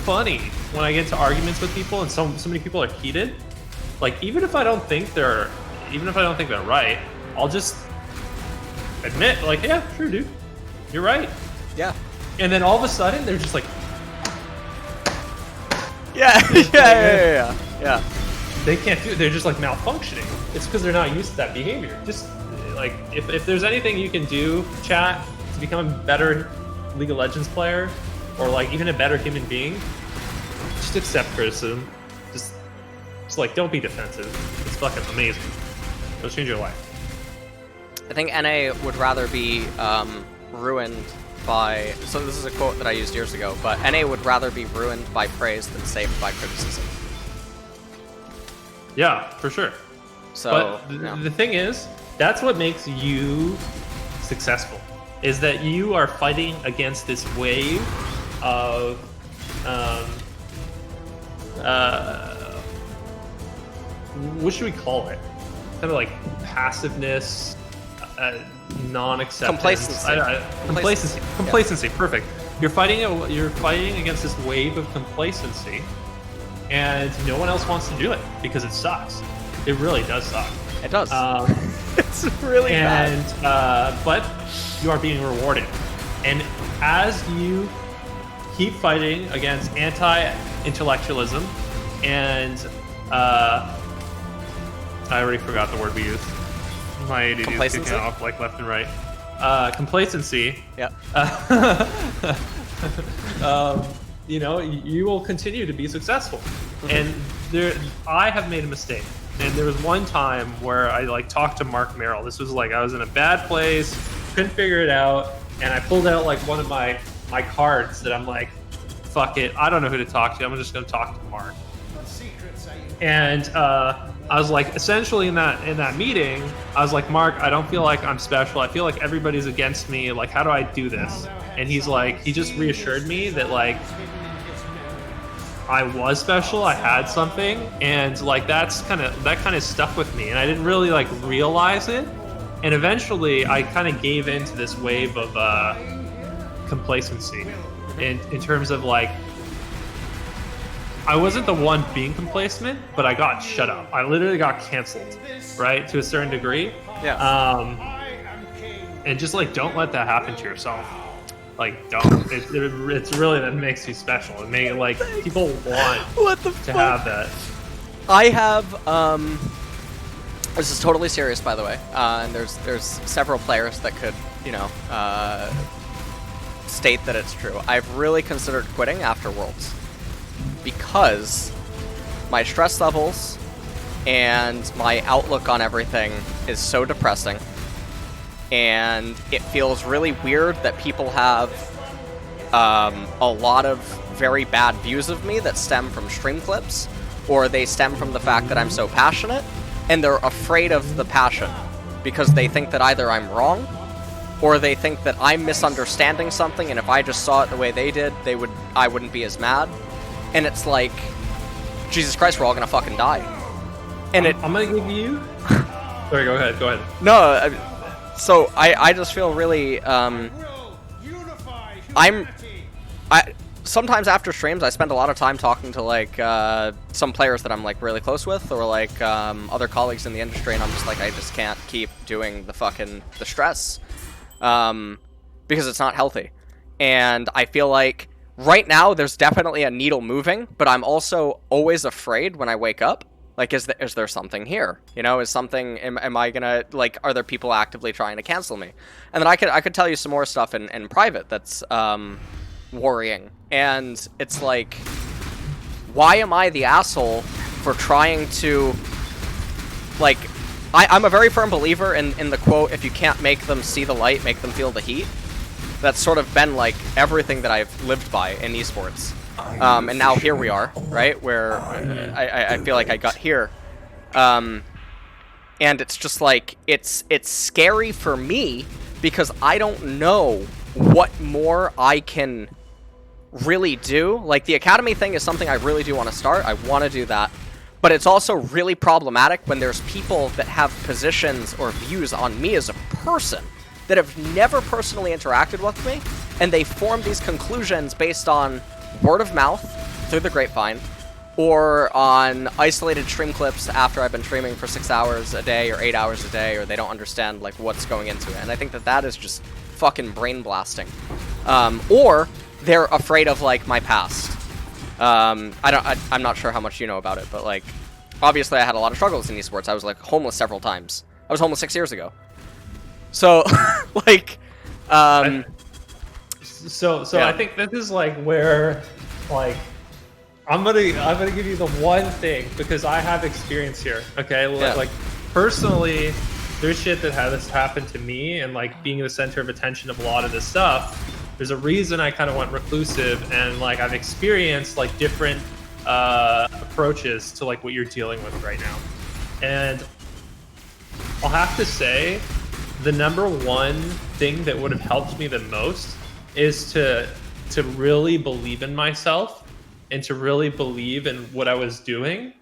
funny when I get into arguments with people and so many people are heated. Like even if I don't think they're right, I'll just admit like, yeah, sure, dude, you're right. Yeah. And then all of a sudden they're just like, yeah. They can't do it. They're just like malfunctioning. It's because they're not used to that behavior. Just like if there's anything you can do, chat, to become a better League of Legends player or like even a better human being, just accept criticism. Just like don't be defensive. It's fucking amazing. It'll change your life. I think NA would rather be ruined by, so this is a quote that I used years ago, but NA would rather be ruined by praise than saved by criticism. Yeah, for sure. So, but the thing is, that's what makes you successful, is that you are fighting against this wave of what should we call it? Kind of like passiveness, non-acceptance, complacency. Yeah. Perfect. You're fighting against this wave of complacency, and no one else wants to do it because it sucks. It really does suck. It does. It's really bad. But you are being rewarded, and as you keep fighting against anti-intellectualism and I already forgot the word we used. My ADD is kicking off like left and right. Complacency. Yeah. You know, you will continue to be successful. And I have made a mistake. And there was one time where I like talked to Mark Merrill. This was like I was in a bad place, couldn't figure it out, and I pulled out like one of my cards that I'm like, fuck it, I don't know who to talk to. I'm just gonna talk to Mark. What secrets are you? And I was like, essentially in that meeting, I was like, Mark, I don't feel like I'm special. I feel like everybody's against me. Like, how do I do this? And he's like, he just reassured me that like I was special. I had something, and like that kind of stuck with me. And I didn't really like realize it. And eventually, I kind of gave into this wave of complacency, in terms of like. I wasn't the one being complacent, but I got shut up. I literally got canceled, right, to a certain degree. Yeah. And just like, don't let that happen to yourself. Like, don't. It's really that makes you special. It may like people want to have that. I have. This is totally serious, by the way. And there's several players that could, state that it's true. I've really considered quitting after Worlds. Because my stress levels and my outlook on everything is so depressing, and it feels really weird that people have a lot of very bad views of me that stem from stream clips, or they stem from the fact that I'm so passionate, and they're afraid of the passion because they think that either I'm wrong or they think that I'm misunderstanding something, and if I just saw it the way they did, I wouldn't be as mad. And it's like, Jesus Christ, we're all gonna fucking die. And I'm gonna give you. Sorry, go ahead. No, so I just feel really. Sometimes after streams, I spend a lot of time talking to like some players that I'm like really close with, or like other colleagues in the industry, and I'm just like, I just can't keep doing the stress, because it's not healthy, and I feel like. Right now, there's definitely a needle moving, but I'm also always afraid when I wake up. Like, is there something here? Is something? Am I gonna like? Are there people actively trying to cancel me? And then I could tell you some more stuff in private that's worrying. And it's like, why am I the asshole for trying to like? I'm a very firm believer in the quote: "If you can't make them see the light, make them feel the heat." That's sort of been like everything that I've lived by in esports. And now here we are, right? Where I feel like I got here. And it's just like, it's scary for me because I don't know what more I can really do. Like the Academy thing is something I really do want to start. I want to do that. But it's also really problematic when there's people that have positions or views on me as a person that have never personally interacted with me, and they form these conclusions based on word of mouth through the grapevine, or on isolated stream clips after I've been streaming for 6 hours a day or 8 hours a day, or they don't understand like what's going into it. And I think that that is just fucking brain blasting. Or they're afraid of like my past. I'm not sure how much you know about it, but like obviously I had a lot of struggles in esports. I was like homeless several times. I was homeless 6 years ago. So like so yeah. I think this is like where like I'm gonna give you the one thing, because I have experience here. Okay, Yeah. like personally, there's shit that has happened to me, and like being the center of attention of a lot of this stuff. There's a reason I kind of went reclusive, and like I've experienced like different approaches to like what you're dealing with right now. And I'll have to say, the number one thing that would have helped me the most is to really believe in myself and to really believe in what I was doing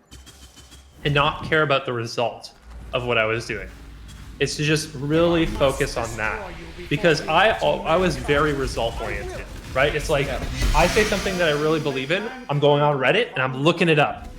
and not care about the result of what I was doing. It's to just really focus on that, because I was very result oriented, right? It's like I say something that I really believe in, I'm going on Reddit and I'm looking it up.